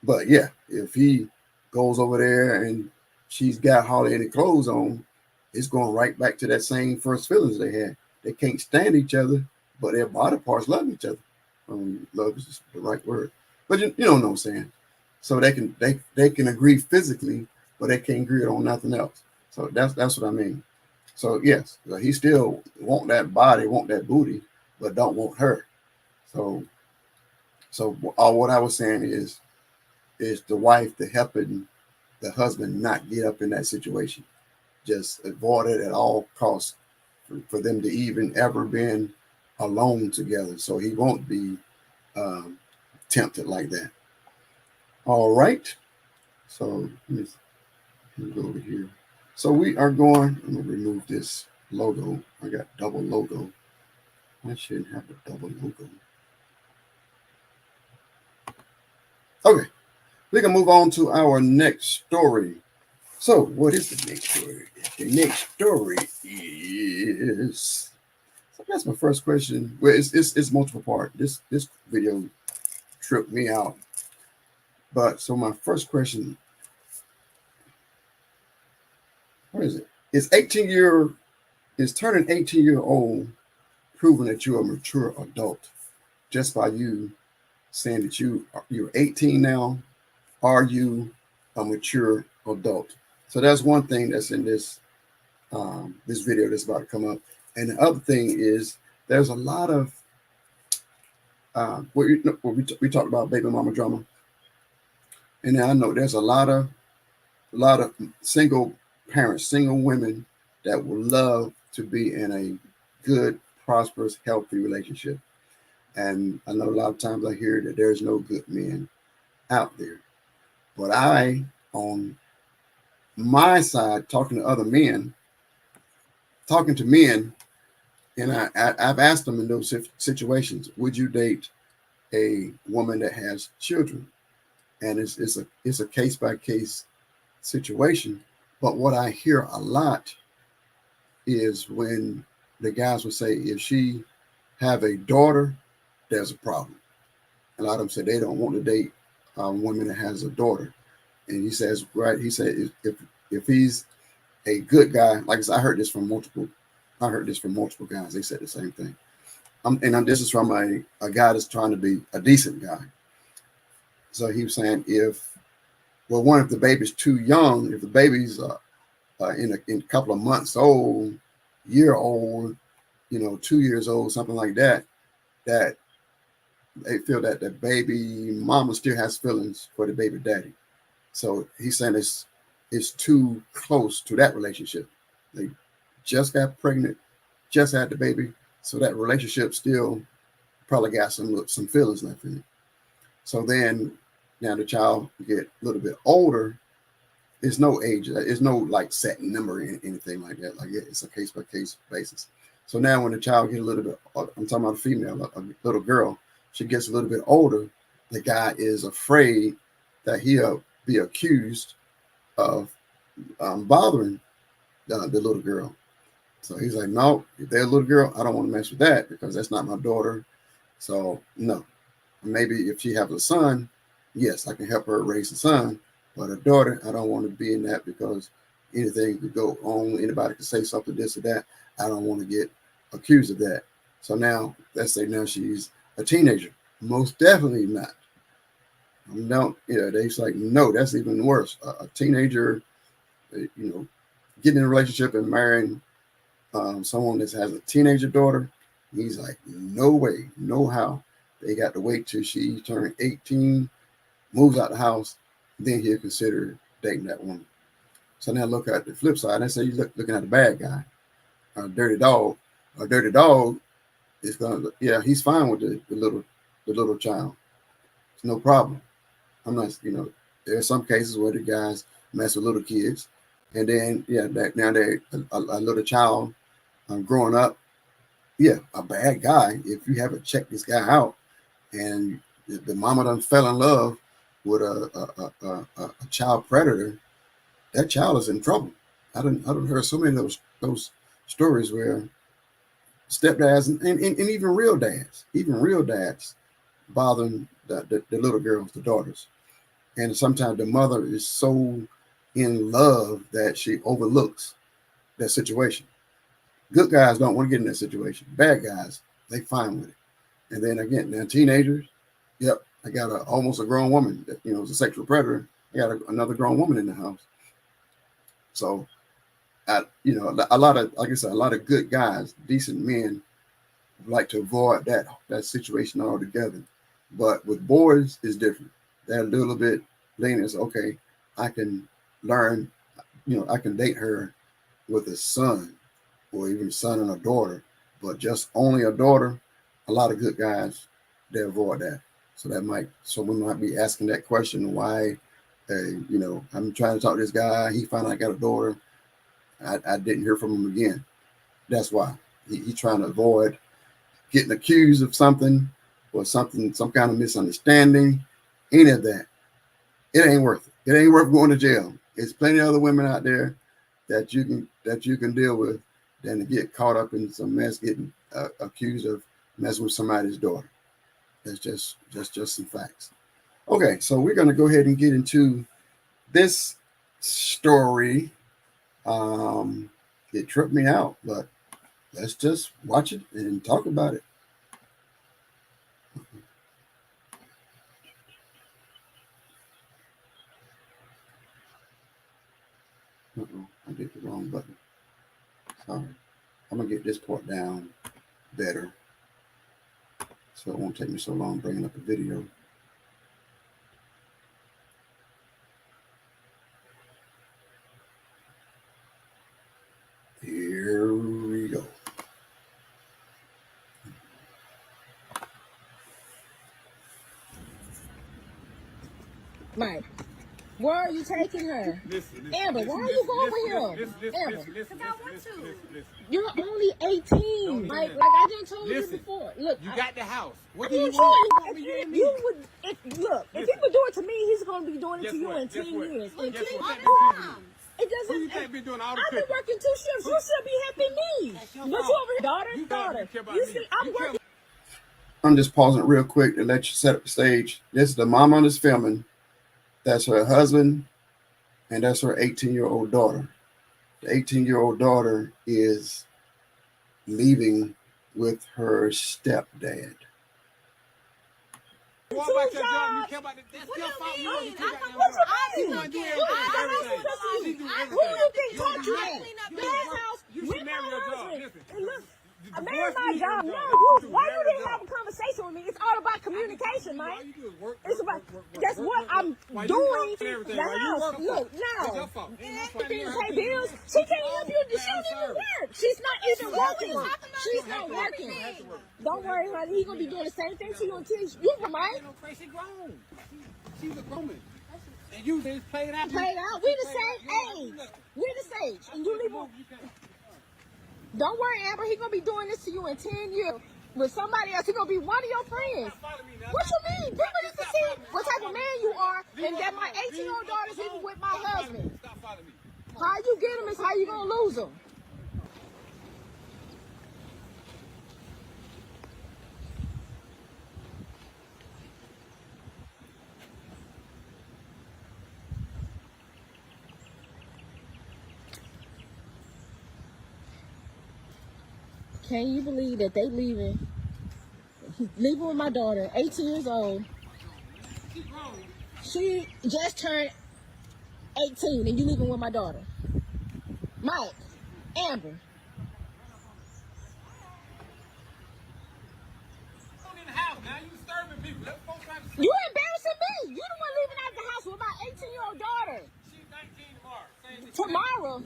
But yeah, if he goes over there and she's got hardly any clothes on, it's going right back to that same first feelings they had. They can't stand each other, but their body parts love each other. Love is just the right word, but you know what I'm saying. So they can agree physically, but they can't agree on nothing else. So that's what I mean. So yes, he still want that body, want that booty, but don't want her. So all what I was saying is the wife to helping the husband not get up in that situation. Just avoid it at all costs for them to even ever been alone together. So he won't be tempted like that. All right. So let me go over here. So we are going, I'm going to remove this logo. I got double logo. I shouldn't have a double logo. Okay. We can move on to our next story. So what is the next story? The next story is, so that's my first question. Well, it's multiple part. This video tripped me out. But so my first question, what is it? Is turning 18-year-old proving that you're a mature adult just by you saying that you're 18 now? Are you a mature adult? So that's one thing that's in this this video that's about to come up. And the other thing is there's a lot of we talked about baby mama drama, and I know there's a lot of single parents, single women that would love to be in a good, prosperous, healthy relationship. And I know a lot of times I hear that there's no good men out there. But I, on my side, talking to men, and I've asked them in those situations, would you date a woman that has children? And it's a case by case situation. But what I hear a lot is when the guys would say, if she have a daughter, there's a problem. a lot of them said they don't want to date women that has a daughter. And he says, right? He said if he's a good guy, like I said, I heard this from multiple guys. They said the same thing. This is from a guy that's trying to be a decent guy. So he was saying if the baby's too young, if the baby's in a couple of months old, year old, 2 years old, something like that, that they feel that the baby mama still has feelings for the baby daddy. So he's saying it's too close to that relationship. They just got pregnant, just had the baby, so that relationship still probably got some feelings left in it. So then now the child get a little bit older. There's no age, there's no like set number or anything like that. Like it's a case by case basis. So now when the child get a little bit, I'm talking about a female, a little girl, she gets a little bit older, the guy is afraid that he'll be accused of bothering the little girl. So he's like, no, if they're a little girl, I don't want to mess with that because that's not my daughter. So no, maybe if she has a son, yes, I can help her raise a son. But a daughter, I don't want to be in that because anything could go on. Anybody could say something, this or that. I don't want to get accused of that. So now, let's say now she's a teenager. Most definitely not. They's like, no, that's even worse. A teenager, getting in a relationship and marrying someone that has a teenager daughter. He's like, no way, no how. They got to wait till she turned 18, moves out the house, then he'll consider dating that woman. So now look at the flip side. Let's say you're looking at the bad guy, a dirty dog. A dirty dog is he's fine with the little child. It's no problem. I'm not, there are some cases where the guys mess with little kids, and then now they're a little child growing up. Yeah, a bad guy. If you haven't checked this guy out, and the mama done fell in love with a child predator, that child is in trouble. I done heard so many of those stories where stepdads and even real dads bothering the little girls, the daughters. And sometimes the mother is so in love that she overlooks that situation. Good guys don't want to get in that situation. Bad guys, they fine with it. And then again, now teenagers, yep, I got almost a grown woman that is a sexual predator. I got another grown woman in the house. So, a lot of, like I said, a lot of good guys, decent men, like to avoid that situation altogether. But with boys, it's different. They're a little bit lenient. Okay, I can learn, I can date her with a son or even a son and a daughter, but just only a daughter. A lot of good guys, they avoid that. So we might be asking that question, why, I'm trying to talk to this guy. He finally got a daughter. I didn't hear from him again. That's why he's trying to avoid getting accused of something or some kind of misunderstanding. Any of that, it ain't worth it. It ain't worth going to jail. There's plenty of other women out there that you can deal with than to get caught up in some mess, getting accused of messing with somebody's daughter. That's just some facts. Okay, so we're gonna go ahead and get into this story. It tripped me out, but let's just watch it and talk about it. I did the wrong button. Sorry. I'm gonna get this part down better, so it won't take me so long bringing up the video. Here we go. Mike, where are you taking her? Amber, why are you going with him? Amber, because I want to. You're only 18. Like I just told you before. Look, you got the house. What do do you you want? want? If he would do it to me, he's going to be doing it to you in 10 years. In 10 years. It doesn't. You can't be doing all the I've been working 2 shifts. You should be helping me. But you over here, daughter. You see, I'm working. I'm just pausing it real quick to let you set up the stage. This is the mama that's filming. That's her husband, and that's her 18-year-old daughter. The 18-year-old daughter is leaving with her stepdad. What about your job? You care about the, that's your fault. You want to take out your job. You do everything. Who you think taught you that? You should marry your job. Listen. I married my job. No, why you didn't have a conversation with me? It's all about communication, Mike. It's about that's what I'm doing. The house. Look, now. She didn't pay bills. She can't help you. She don't even work. She's not even working. She's not working. Don't worry, honey. He's gonna be doing the same thing to you until you come, Mike. She's grown. She's a grown man. And you just played out. Played out. We the same age. We're the same age. And you leave him. Don't worry, Amber. He's gonna be doing this to you in 10 years with somebody else. He's gonna be one of your friends. What you mean? People need to see what type of man you are, and that my 18-year-old daughter's even with my husband. How you get him is how you gonna lose him. Can you believe that they leaving? He's leaving with my daughter, 18 years old. She just turned 18 and you leaving with my daughter. Mike, Amber. You embarrassing me. You the one leaving out the house with my 18-year-old daughter. She's 19 Tomorrow.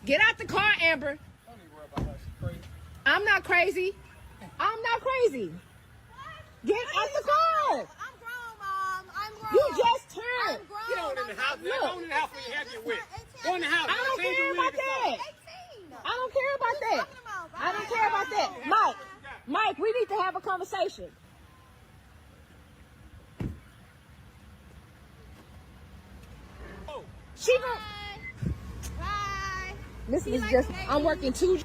Get out the car, Amber. Don't even worry about her. She's crazy. I'm not crazy. I'm not crazy. Get out the car. I'm grown, Mom. I'm grown. You just turned. I'm grown. Get on in the house. Look. Go in the house when you have your wit. Go in the house. I don't care about that. 18. I don't care about that. I don't care about that. Mike, we need to have a conversation. She gon' Bye. This is just, I'm working two.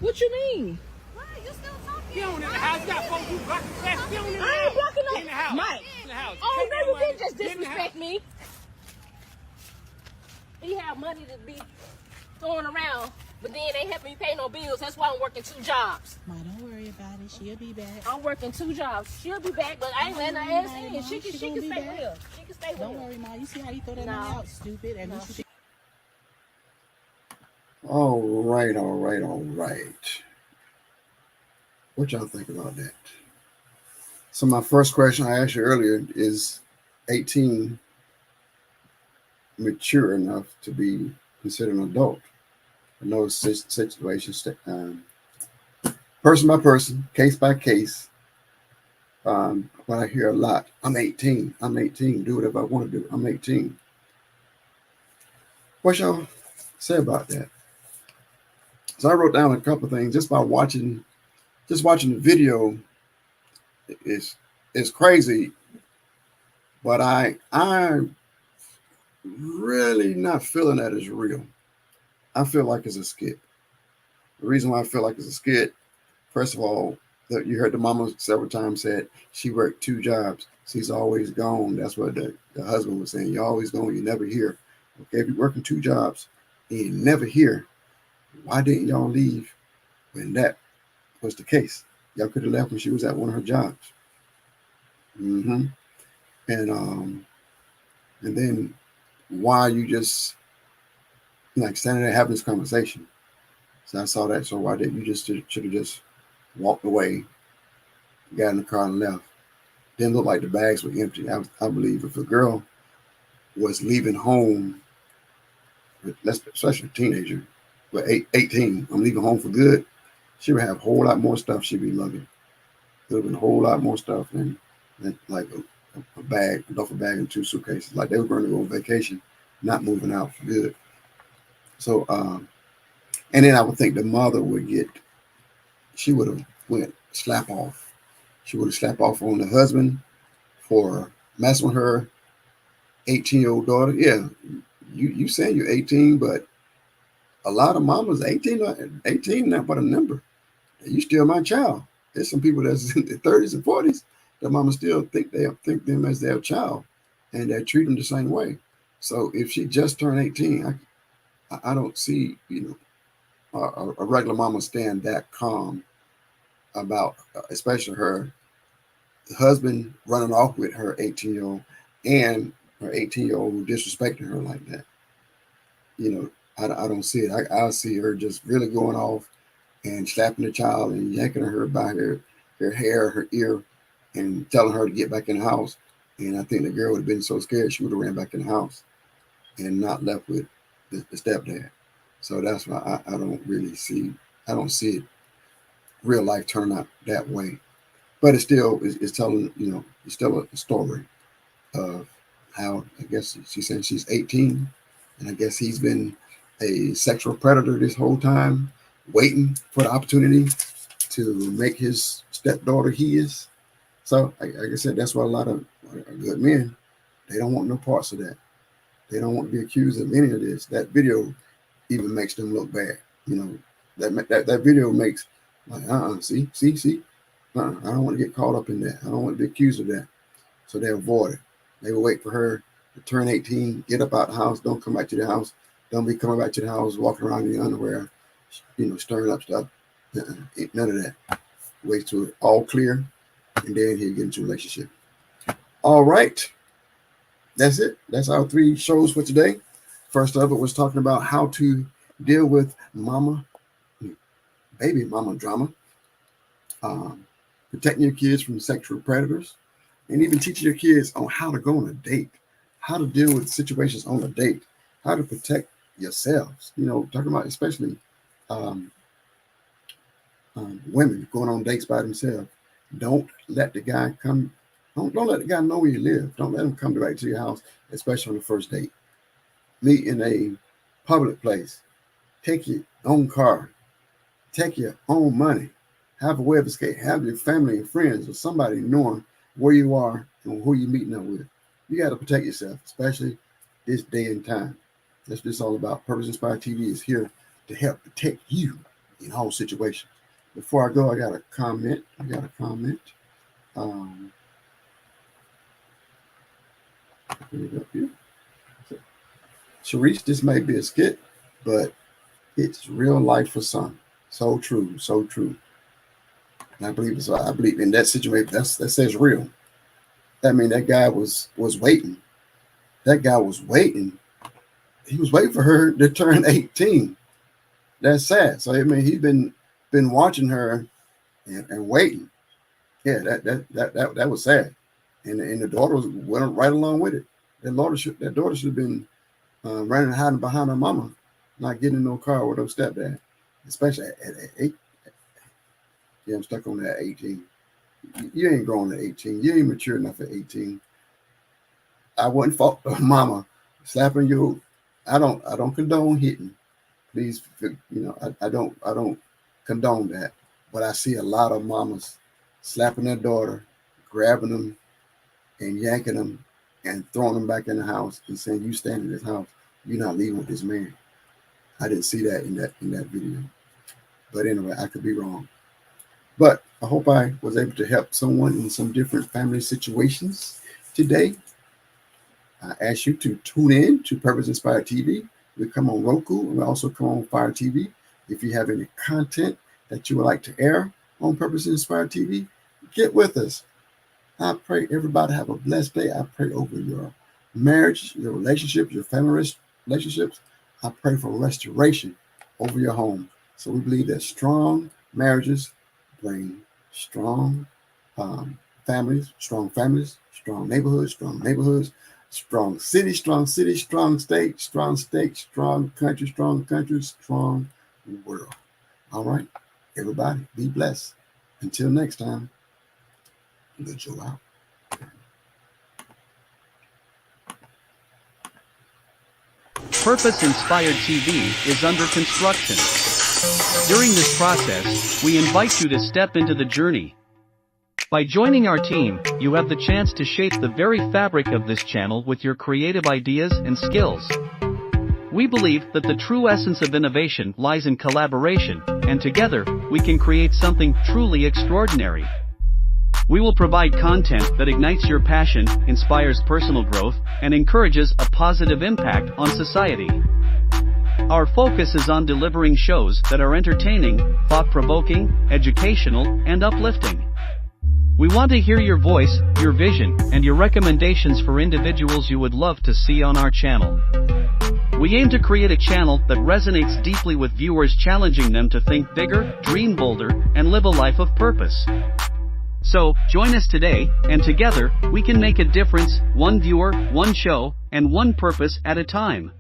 What you mean? What? You still talking? Get on in the house. You got folks who blocking fast. Get on in the house. I ain't blocking In the house. no. Mike. In the house. Oh, Take no, that you money. didn't just Get in the disrespect house. me. He have money to be throwing around, but then they help me pay no bills. That's why I'm working two jobs. Ma, don't worry about it. She'll be back. I'm working two jobs. She'll be back, but I ain't letting her ass in. She can stay with him. She can stay with Don't him. worry, Ma. You see how you throw that No. money out, stupid? And No. you should All right. What y'all think about that? So my first question I asked you earlier is 18 mature enough to be considered an adult? I know it's situation, person by person, case by case. But I hear a lot. I'm 18. Do whatever I want to do. I'm 18. What y'all say about that? So I wrote down a couple of things just by watching the video. It's crazy, but I really not feeling that is real. I feel like it's a skit. The reason why I feel like it's a skit, first of all, that you heard the mama several times said she worked two jobs. She's always gone. That's what the husband was saying. You're always gone. You're never here. Okay, if you're working two jobs and you're never here, why didn't y'all leave when that was the case? Y'all could have left when she was at one of her jobs. And then why you just like standing there having this conversation? So I saw that. So why didn't you just should have just walked away, got in the car and left? Didn't look like the bags were empty. I believe if a girl was leaving home, especially a teenager, but 18, I'm leaving home for good, she would have a whole lot more stuff she'd be lugging. There would have been a whole lot more stuff than like a bag, a duffel bag and two suitcases. Like they were going to go on vacation, not moving out for good. So, and then I would think the mother she would have went slap off. She would have slapped off on the husband for messing with her 18-year-old daughter. Yeah, you saying you're 18, but a lot of mamas 18 not but a number. You still my child. There's some people that's in their 30s and 40s that mama still think them as their child, and they treat them the same way. So if she just turned 18, I don't see, a regular mama staying that calm about, especially her husband running off with her 18-year-old and her 18-year-old disrespecting her like that. I don't see it. I see her just really going off and slapping the child and yanking her by her hair, her ear, and telling her to get back in the house. And I think the girl would have been so scared she would have ran back in the house and not left with the stepdad. So that's why I don't see it real life turn out that way. But it still is telling, it's still a story of how, I guess she said she's 18, and I guess he's been a sexual predator this whole time, waiting for the opportunity to make his stepdaughter his. So, like I said, that's why a lot of good men, they don't want no parts of that. They don't want to be accused of any of this. That video even makes them look bad. That video makes like, see. I don't want to get caught up in that. I don't want to be accused of that. So they avoid it. They will wait for her to turn 18, get up out the house, don't come back to the house. Don't be coming back to the house, walking around in your underwear, stirring up stuff. None of that. Wait till it's all clear, and then he'll get into a relationship. All right. That's it. That's our 3 shows for today. First of it was talking about how to deal with baby mama drama, protecting your kids from sexual predators, and even teaching your kids on how to go on a date, how to deal with situations on a date, how to protect yourselves. Talking about especially women going on dates by themselves. Don't let the guy come. Don't let the guy know where you live. Don't let him come right to your house, especially on the first date. Meet in a public place. Take your own car. Take your own money. Have a way of escape. Have your family and friends or somebody knowing where you are and who you're meeting up with. You got to protect yourself, especially this day and time. That's what it's all about. Purpose Inspired TV is here to help protect you in all situations. Before I go, I got a comment. Sharice, this may be a skit, but it's real life for some. So true, so true. And I believe in that situation. That says real. That means that guy was waiting. That guy was waiting. He was waiting for her to turn 18. That's sad. So he's been watching her and waiting. Yeah, that was sad. And the daughter went right along with it. That daughter should have been running and hiding behind her mama, not getting in no car with her stepdad, especially at 8. Yeah, I'm stuck on that 18. You ain't grown at 18. You ain't mature enough at 18. I wouldn't fault mama slapping you. I don't condone hitting. Please, I don't condone that. But I see a lot of mamas slapping their daughter, grabbing them, and yanking them, and throwing them back in the house and saying, "You stand in this house. You're not leaving with this man." I didn't see that in that video. But anyway, I could be wrong. But I hope I was able to help someone in some different family situations today. I ask you to tune in to Purpose Inspired TV. We come on Roku and we also come on Fire TV. If you have any content that you would like to air on Purpose Inspired TV, get with us. I pray everybody have a blessed day. I pray over your marriage, your relationships, your family relationships. I pray for restoration over your home. So we believe that strong marriages bring strong families, strong neighborhoods, strong cities, strong state, strong country, strong world. All right, everybody, be blessed. Until next time, good show out. Purpose Inspired TV is under construction. During this process, we invite you to step into the journey. By joining our team, you have the chance to shape the very fabric of this channel with your creative ideas and skills. We believe that the true essence of innovation lies in collaboration, and together, we can create something truly extraordinary. We will provide content that ignites your passion, inspires personal growth, and encourages a positive impact on society. Our focus is on delivering shows that are entertaining, thought-provoking, educational, and uplifting. We want to hear your voice, your vision, and your recommendations for individuals you would love to see on our channel. We aim to create a channel that resonates deeply with viewers, challenging them to think bigger, dream bolder, and live a life of purpose. So, join us today, and together, we can make a difference, one viewer, one show, and one purpose at a time.